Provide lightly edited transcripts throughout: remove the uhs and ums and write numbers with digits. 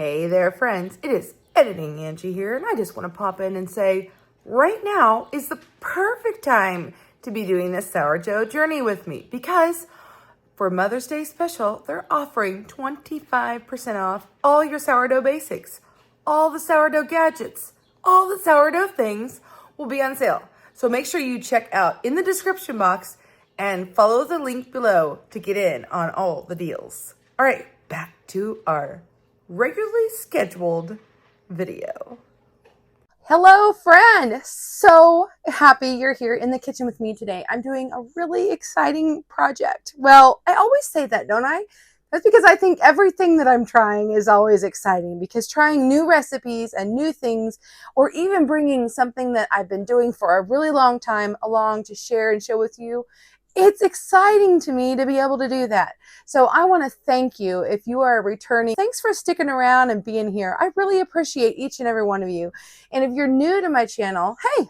Hey there, friends. It is Editing Angie here, and I just want to pop in and say right now is the perfect time to be doing this sourdough journey with me because for Mother's Day special, they're offering 25% off all your sourdough basics. All the sourdough gadgets, all the sourdough things will be on sale. So make sure you check out in the description box and follow the link below to get in on all the deals. All right, back to our regularly scheduled video. Hello, friend. So happy you're here in the kitchen with me today. I'm doing a really exciting project. Well, I always say that, don't I? That's because I think everything that I'm trying is always exciting, because trying new recipes and new things, or even bringing something that I've been doing for a really long time along to share and show with you, it's exciting to me to be able to do that. So I want to thank you if you are returning. Thanks for sticking around and being here. I really appreciate each and every one of you. And if you're new to my channel, hey,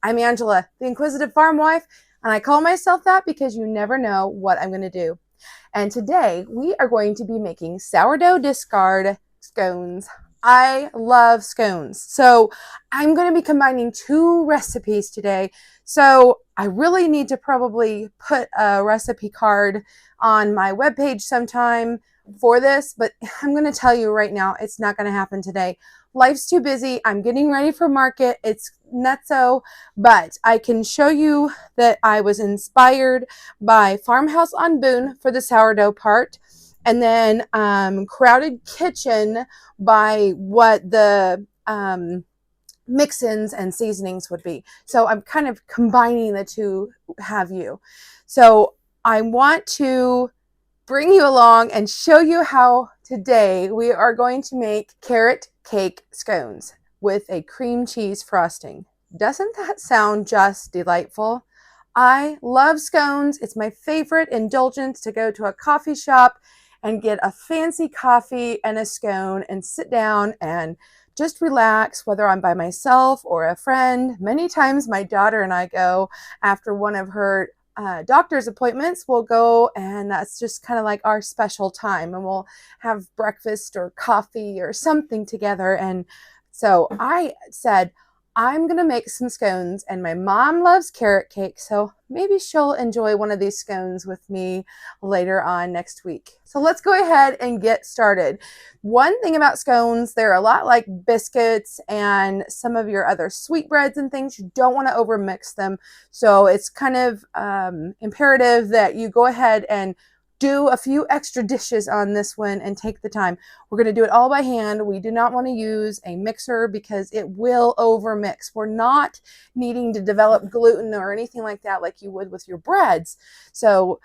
I'm Angela, the Inquisitive Farm Wife, and I call myself that because you never know what I'm going to do. And today we are going to be making sourdough discard scones. I love scones. So I'm going to be combining two recipes today. So I really need to probably put a recipe card on my webpage sometime for this, but I'm going to tell you right now, it's not going to happen today. Life's too busy. I'm getting ready for market. It's nutso, but I can show you that I was inspired by Farmhouse on Boone for the sourdough part, and then Crowded Kitchen by what the mix-ins and seasonings would be. So I'm kind of combining the two, have you. So I want to bring you along and show you how today we are going to make carrot cake scones with a cream cheese frosting. Doesn't that sound just delightful? I love scones. It's my favorite indulgence to go to a coffee shop and get a fancy coffee and a scone and sit down and just relax, whether I'm by myself or a friend. Many times my daughter and I go after one of her doctor's appointments. We'll go, and that's just kind of like our special time, and we'll have breakfast or coffee or something together. And so I said, I'm going to make some scones, and my mom loves carrot cake, so maybe she'll enjoy one of these scones with me later on next week. So let's go ahead and get started. One thing about scones, they're a lot like biscuits and some of your other sweetbreads and things. You don't want to overmix them. So it's kind of imperative that you go ahead and do a few extra dishes on this one and take the time. We're going to do it all by hand. We do not want to use a mixer because it will overmix. We're not needing to develop gluten or anything like that like you would with your breads. So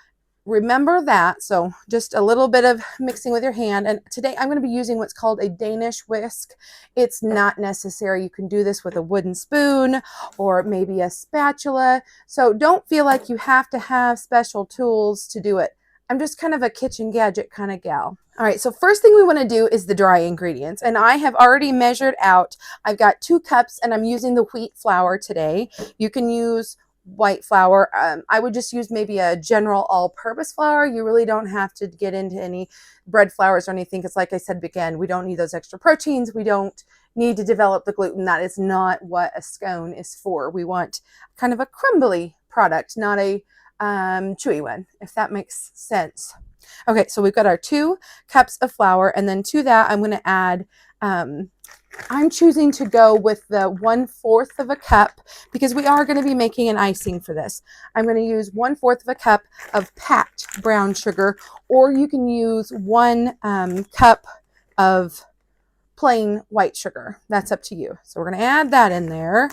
remember that. So just a little bit of mixing with your hand. And today I'm going to be using what's called a Danish whisk. It's not necessary. You can do this with a wooden spoon or maybe a spatula. So don't feel like you have to have special tools to do it. I'm just kind of a kitchen gadget kind of gal. All right, so first thing we want to do is the dry ingredients. And I have already measured out. I've got 2 cups, and I'm using the wheat flour today. You can use white flour. I would just use maybe a general all-purpose flour. You really don't have to get into any bread flours or anything, because like I said again, we don't need those extra proteins. We don't need to develop the gluten. That is not what a scone is for. We want kind of a crumbly product, not a chewy one, if that makes sense. Okay, so we've got our 2 cups of flour, and then to that I'm going to add, I'm choosing to go with the 1/4 of a cup because we are going to be making an icing for this. I'm going to use 1/4 of a cup of packed brown sugar, or you can use 1 cup of plain white sugar. That's up to you. So we're going to add that in there.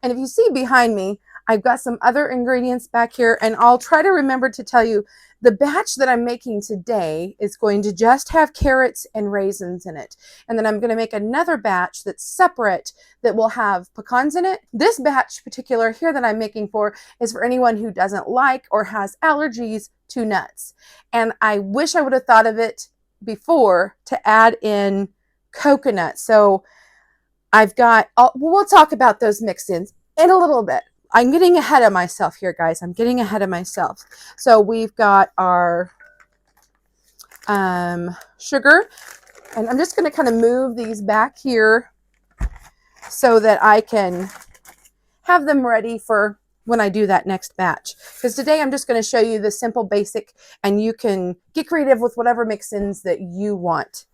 And if you see behind me, I've got some other ingredients back here, and I'll try to remember to tell you the batch that I'm making today is going to just have carrots and raisins in it. And then I'm going to make another batch that's separate that will have pecans in it. This batch particular here that I'm making for is for anyone who doesn't like or has allergies to nuts. And I wish I would have thought of it before to add in coconut. So I've got, we'll talk about those mix-ins in a little bit. I'm getting ahead of myself here, guys. I'm getting ahead of myself. So we've got our sugar. And I'm just going to kind of move these back here so that I can have them ready for when I do that next batch. Because today I'm just going to show you the simple basic, and you can get creative with whatever mix-ins that you want.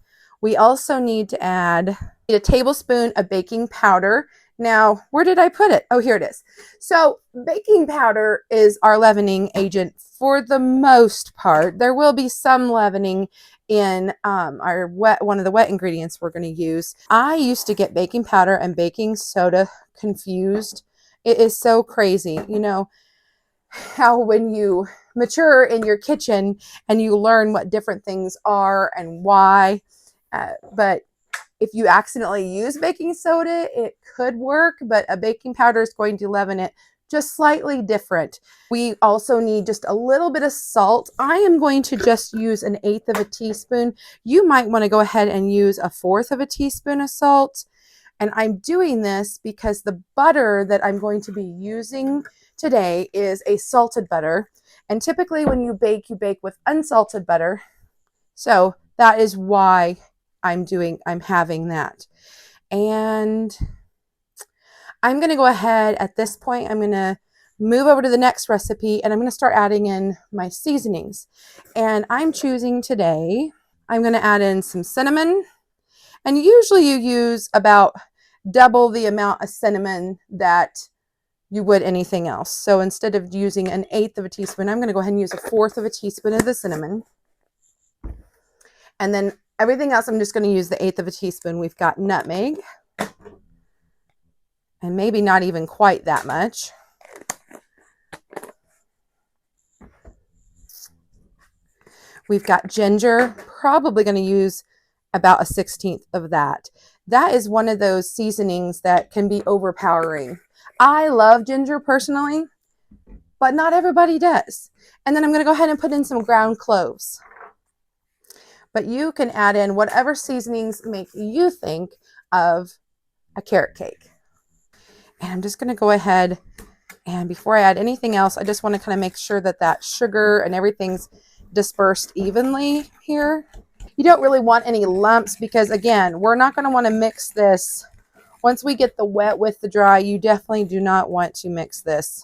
We also need to add a tablespoon of baking powder. Now, where did I put it? Oh, here it is. So baking powder is our leavening agent for the most part. There will be some leavening in one of the wet ingredients we're going to use. I used to get baking powder and baking soda confused. It is so crazy, you know, how when you mature in your kitchen and you learn what different things are and why, but if you accidentally use baking soda, it could work, but a baking powder is going to leaven it just slightly different. We also need just a little bit of salt. I am going to just use 1/8 of a teaspoon. You might want to go ahead and use 1/4 of a teaspoon of salt. And I'm doing this because the butter that I'm going to be using today is a salted butter. And typically when you bake with unsalted butter. So that is why I'm having that. And I'm going to go ahead at this point. I'm going to move over to the next recipe, and I'm going to start adding in my seasonings. And I'm choosing today, I'm going to add in some cinnamon. And usually you use about double the amount of cinnamon that you would anything else. So instead of using 1/8 of a teaspoon, I'm going to go ahead and use 1/4 of a teaspoon of the cinnamon. And then everything else, I'm just going to use 1/8 of a teaspoon. We've got nutmeg. And maybe not even quite that much. We've got ginger, probably going to use about 1/16 of that. That is one of those seasonings that can be overpowering. I love ginger personally, but not everybody does. And then I'm going to go ahead and put in some ground cloves. But you can add in whatever seasonings make you think of a carrot cake. And I'm just going to go ahead, and before I add anything else, I just want to kind of make sure that that sugar and everything's dispersed evenly here. You don't really want any lumps because, again, we're not going to want to mix this. Once we get the wet with the dry, you definitely do not want to mix this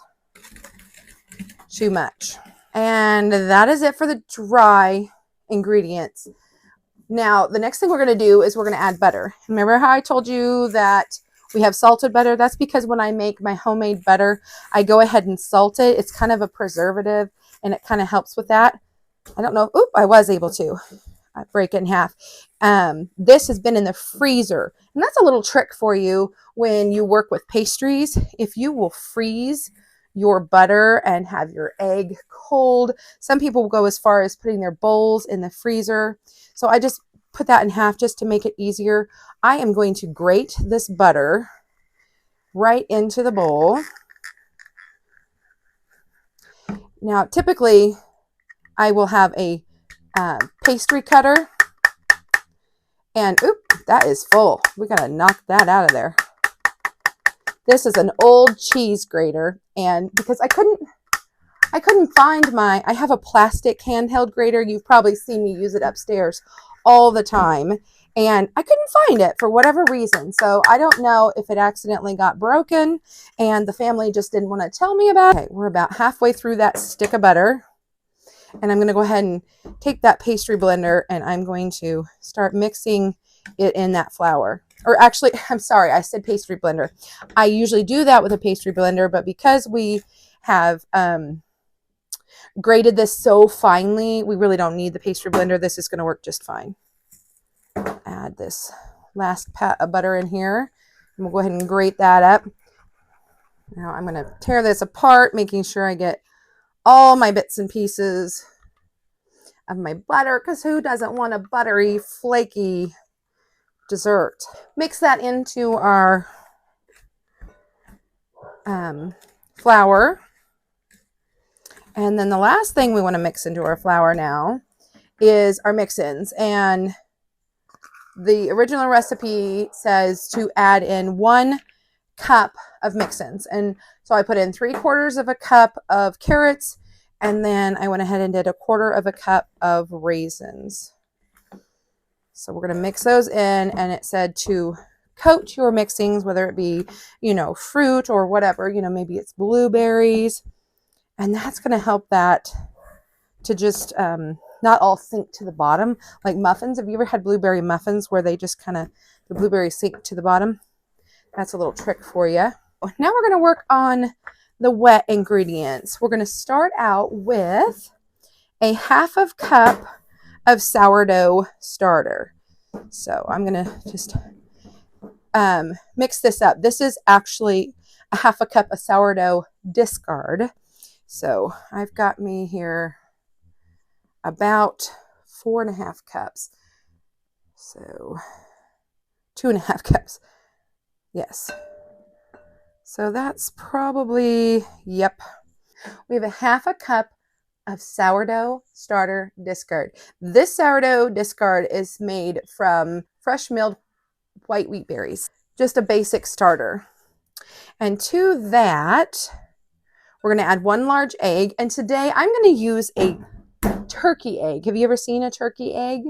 too much. And that is it for the dry ingredients. Now, the next thing we're going to do is we're going to add butter. Remember how I told you that we have salted butter? That's because when I make my homemade butter, I go ahead and salt it. It's kind of a preservative, and it kind of helps with that. I don't know. Oop, I was able to. I break it in half. This has been in the freezer. And that's a little trick for you when you work with pastries. If you will freeze your butter and have your egg cold, some people will go as far as putting their bowls in the freezer. So I just put that in half just to make it easier. I am going to grate this butter right into the bowl. Now, typically, I will have a pastry cutter. And, oop, that is full. We got to knock that out of there. This is an old cheese grater. And because I couldn't find I have a plastic handheld grater. You've probably seen me use it upstairs all the time. And I couldn't find it for whatever reason. So I don't know if it accidentally got broken and the family just didn't want to tell me about it. Okay, we're about halfway through that stick of butter. And I'm going to go ahead and take that pastry blender, and I'm going to start mixing it in that flour. Or actually, I'm sorry, I said pastry blender. I usually do that with a pastry blender, but because we have grated this so finely, we really don't need the pastry blender. This is going to work just fine. Add this last pat of butter in here. And we'll go ahead and grate that up. Now I'm going to tear this apart, making sure I get all my bits and pieces of my butter, because who doesn't want a buttery, flaky dessert? Mix that into our flour. And then the last thing we want to mix into our flour now is our mix-ins. And the original recipe says to add in 1 cup of mix-ins. And so I put in 3/4 of a cup of carrots, and then I went ahead and did 1/4 of a cup of raisins. So we're going to mix those in, and it said to coat your mixings, whether it be, fruit or whatever, maybe it's blueberries, and that's going to help that to just not all sink to the bottom like muffins. Have you ever had blueberry muffins where they just kind of, the blueberries sink to the bottom? That's a little trick for you. Now we're going to work on the wet ingredients. We're going to start out with a 1/2 cup of sourdough starter. So I'm going to just mix this up. This is actually a 1/2 cup of sourdough discard. So I've got me here about 4.5 cups. So 2.5 cups. Yes. So that's probably, yep. We have a 1/2 cup of sourdough starter discard. This sourdough discard is made from fresh milled white wheat berries, just a basic starter. And to that, we're going to add 1 large egg. And today I'm going to use a turkey egg. Have you ever seen a turkey egg?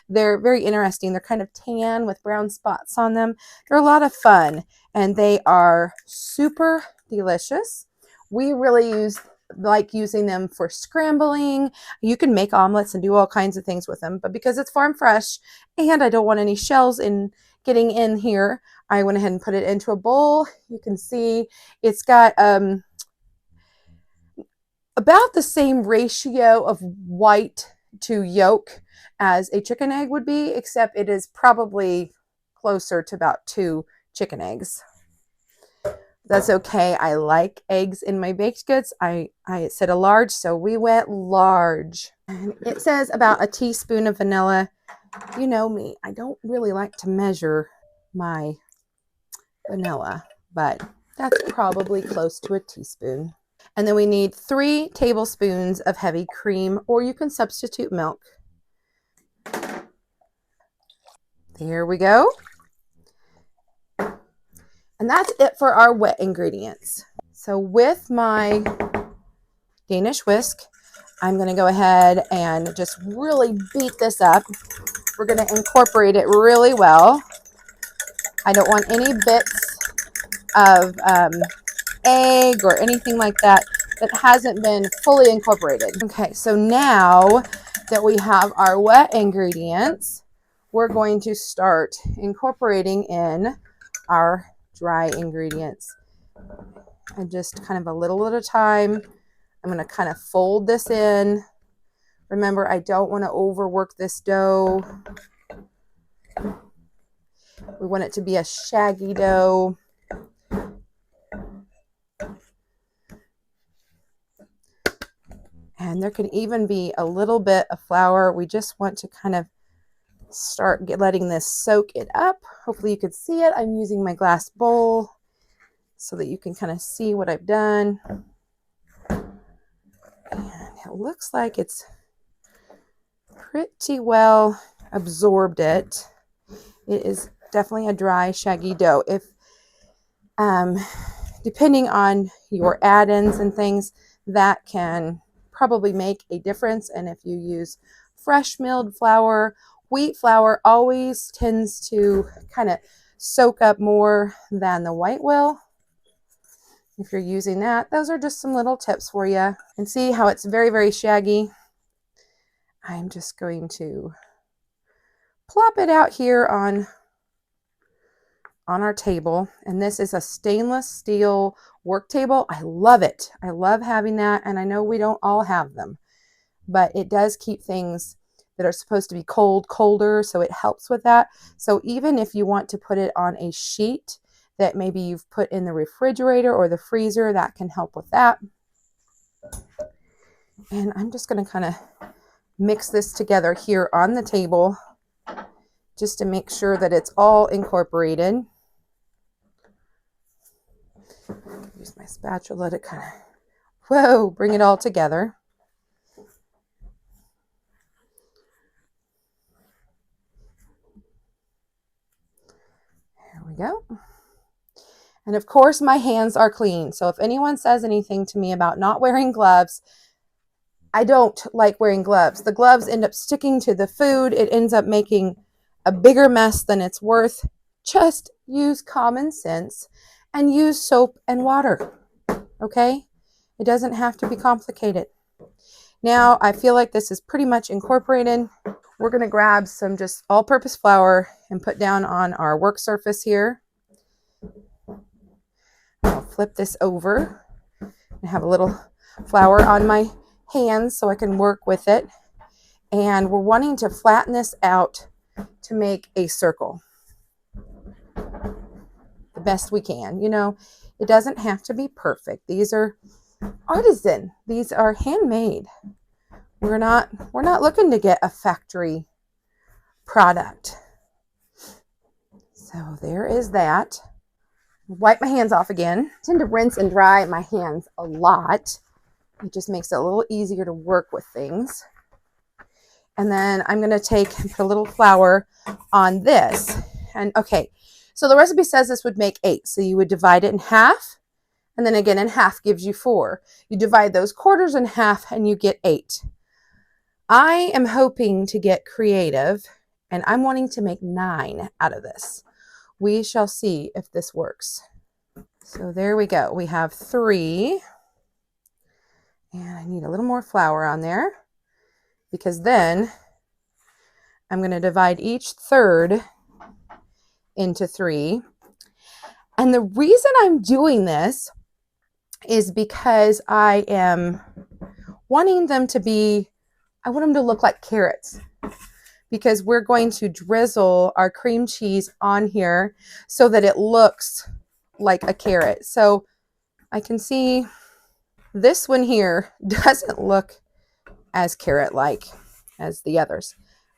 They're very interesting. They're kind of tan with brown spots on them. They're a lot of fun, and they are super delicious. We really like using them for scrambling. You can make omelets and do all kinds of things with them, but because it's farm fresh and I don't want any shells getting in here, I went ahead and put it into a bowl. You can see it's got about the same ratio of white to yolk as a chicken egg would be, except it is probably closer to about 2 chicken eggs. That's okay. I like eggs in my baked goods. I said a large, so we went large. And it says about a teaspoon of vanilla. You know me, I don't really like to measure my vanilla, but that's probably close to a teaspoon. And then we need 3 tablespoons of heavy cream, or you can substitute milk. There we go. And that's it for our wet ingredients. So with my Danish whisk, I'm going to go ahead and just really beat this up. We're going to incorporate it really well. I don't want any bits of egg or anything like that that hasn't been fully incorporated. Okay, so now that we have our wet ingredients, we're going to start incorporating in our dry ingredients. And just kind of a little at a time, I'm going to kind of fold this in. Remember, I don't want to overwork this dough. We want it to be a shaggy dough. And there can even be a little bit of flour. We just want to kind of start letting this soak it up. Hopefully you could see it. I'm using my glass bowl so that you can kind of see what I've done. And it looks like it's pretty well absorbed it. It is definitely a dry, shaggy dough. If depending on your add-ins and things, that can probably make a difference. And if you use fresh milled flour, wheat flour always tends to kind of soak up more than the white will. If you're using that, those are just some little tips for you. And see how it's very, very shaggy. I'm just going to plop it out here on our table. And this is a stainless steel work table. I love it. I love having that. And I know we don't all have them, but it does keep things that are supposed to be cold, colder. So it helps with that. So even if you want to put it on a sheet that maybe you've put in the refrigerator or the freezer, that can help with that. And I'm just going to kind of mix this together here on the table just to make sure that it's all incorporated. Use my spatula to kind of, bring it all together. There we go. And of course, my hands are clean. So if anyone says anything to me about not wearing gloves, I don't like wearing gloves. The gloves end up sticking to the food. It ends up making a bigger mess than it's worth, just use common sense and use soap and water. Okay? It doesn't have to be complicated. Now I feel like this is pretty much incorporated. We're going to grab some just all-purpose flour and put down on our work surface here. I'll flip this over and have a little flour on my hands so I can work with it. And we're wanting to flatten this out to make a circle the best we can. You know, it doesn't have to be perfect. These are artisan. These are handmade. We're not looking to get a factory product. So there is that. Wipe my hands off again. I tend to rinse and dry my hands a lot. It just makes it a little easier to work with things. And then I'm going to take and put a little flour on this. And okay, so the recipe says this would make 8. So you would divide it in half. And then again in half gives you 4. You divide those quarters in half and you get 8. I am hoping to get creative and I'm wanting to make 9 out of this. We shall see if this works. So there we go. We have 3. And I need a little more flour on there because then I'm going to divide each third into 3. And the reason I'm doing this is because I am wanting them to be, I want them to look like carrots, because we're going to drizzle our cream cheese on here so that it looks like a carrot. So I can see this one here doesn't look as carrot-like as the others.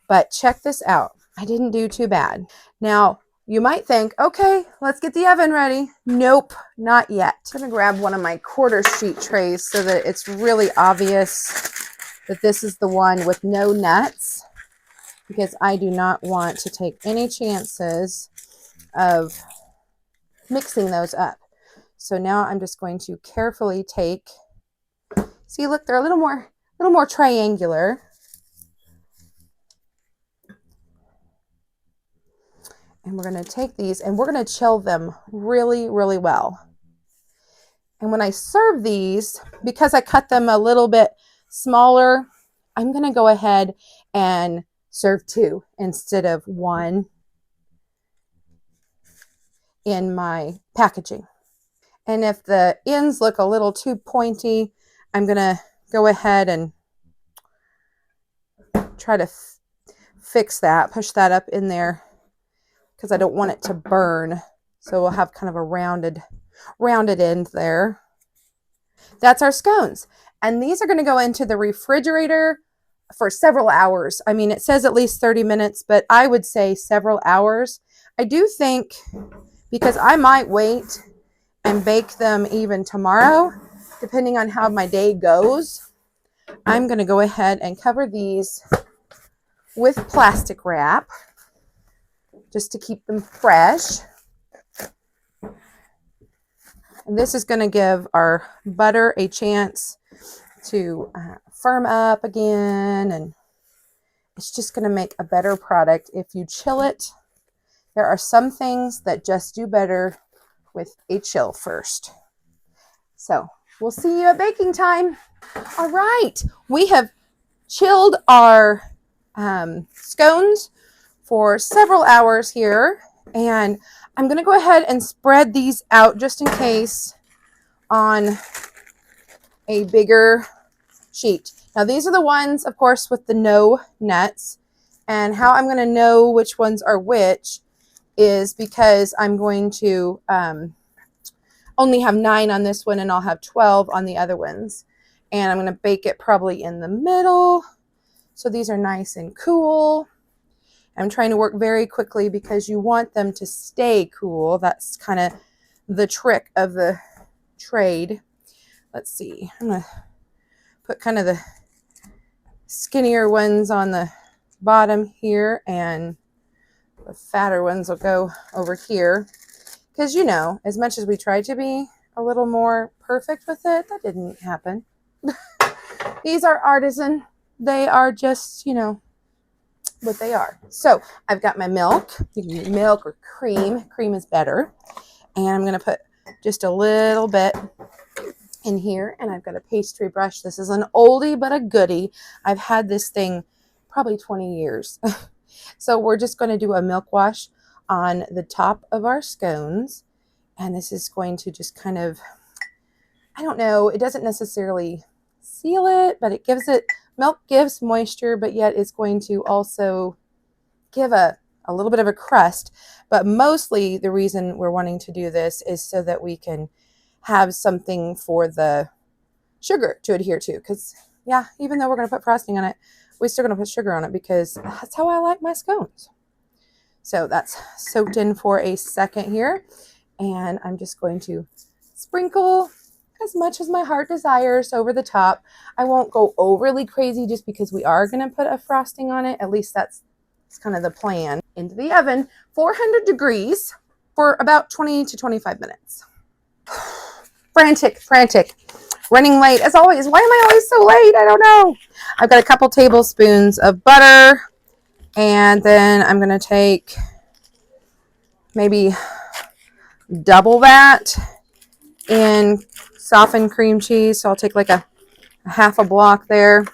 But check this out. I didn't do too bad. Now, you might think, okay, let's get the oven ready. Nope, not yet. I'm going to grab one of my quarter sheet trays so that it's really obvious that this is the one with no nuts, because I do not want to take any chances of mixing those up. So now I'm just going to carefully take, see, look, they're a little more triangular. And we're going to take these and we're going to chill them really, really well. And when I serve these, because I cut them a little bit smaller, I'm going to go ahead and serve 2 instead of 1 in my packaging. And if the ends look a little too pointy, I'm going to go ahead and try to fix that, push that up in there, because I don't want it to burn. So we'll have kind of a rounded end there. That's our scones. And these are going to go into the refrigerator for several hours. I mean, it says at least 30 minutes, but I would say several hours. I do think, because I might wait and bake them even tomorrow, depending on how my day goes, I'm going to go ahead and cover these with plastic wrap just to keep them fresh. And this is going to give our butter a chance to firm up again, and it's just going to make a better product if you chill it. There are some things that just do better with a chill first. So we'll see you at baking time. All right, we have chilled our scones for several hours here, and I'm going to go ahead and spread these out just in case on a bigger sheet. Now these are the ones, of course, with the no nuts, and how I'm going to know which ones are which is because I'm going to only have 9 on this one and I'll have 12 on the other ones, and I'm going to bake it probably in the middle so these are nice and cool. I'm trying to work very quickly because you want them to stay cool. That's kind of the trick of the trade. Let's see. I'm going to put kind of the skinnier ones on the bottom here, and the fatter ones will go over here. Because, you know, as much as we tried to be a little more perfect with it, that didn't happen. These are artisan. They are just, you know, what they are. So I've got my milk. You can use milk or cream. Cream is better. And I'm going to put just a little bit in here. And I've got a pastry brush. This is an oldie but a goodie. I've had this thing probably 20 years. So we're just going to do a milk wash on the top of our scones. And this is going to just kind of, I don't know, it doesn't necessarily seal it, but it gives it, milk gives moisture, but yet it's going to also give a little bit of a crust. But mostly the reason we're wanting to do this is so that we can have something for the sugar to adhere to. Because, yeah, even though we're going to put frosting on it, we're still going to put sugar on it because that's how I like my scones. So that's soaked in for a second here. And I'm just going to sprinkle as much as my heart desires over the top. I won't go overly crazy just because we are going to put a frosting on it. At least that's kind of the plan. Into the oven, 400 degrees for about 20 to 25 minutes. Frantic, running late as always. Why am I always so late? I don't know. I've got a couple tablespoons of butter, and then I'm going to take maybe double that in softened cream cheese. So I'll take like a half a block there.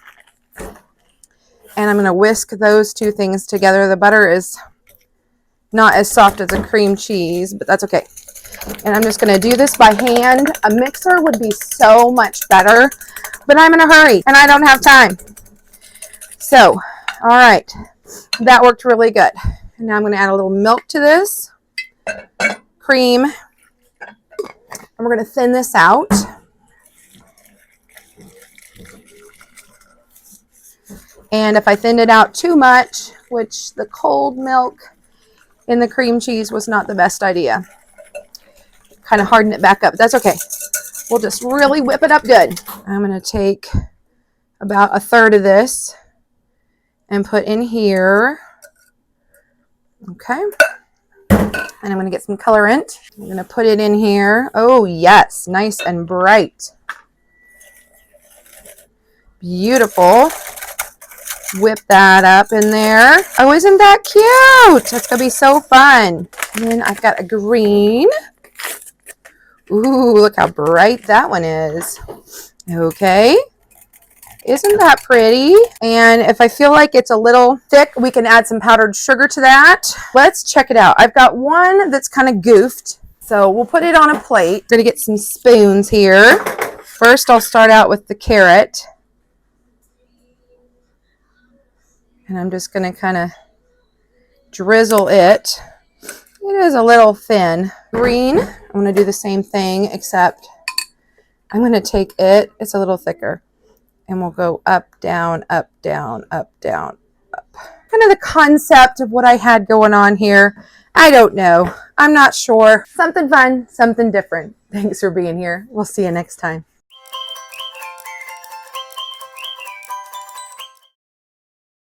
And I'm going to whisk those two things together. The butter is not as soft as a cream cheese, but that's okay. And I'm just going to do this by hand. A mixer would be so much better, but I'm in a hurry and I don't have time. So, all right, that worked really good. And now I'm going to add a little milk to this, cream, and we're going to thin this out. And if I thinned it out too much, which the cold milk in the cream cheese was not the best idea, kind of harden it back up. That's okay. We'll just really whip it up good. I'm going to take about a third of this and put in here. Okay. And I'm going to get some colorant. I'm going to put it in here. Oh, yes. Nice and bright. Beautiful. Whip that up in there. Oh, isn't that cute? That's going to be so fun. And then I've got a green. Ooh, look how bright that one is. Okay. Isn't that pretty? And if I feel like it's a little thick, we can add some powdered sugar to that. Let's check it out. I've got one that's kind of goofed. So we'll put it on a plate. I'm going to get some spoons here. First, I'll start out with the carrot. And I'm just going to kind of drizzle it. It is a little thin. Green, I'm going to do the same thing, except I'm going to take it. It's a little thicker. And we'll go up, down, up, down, up, down, up. Kind of the concept of what I had going on here. I don't know. I'm not sure. Something fun, something different. Thanks for being here. We'll see you next time.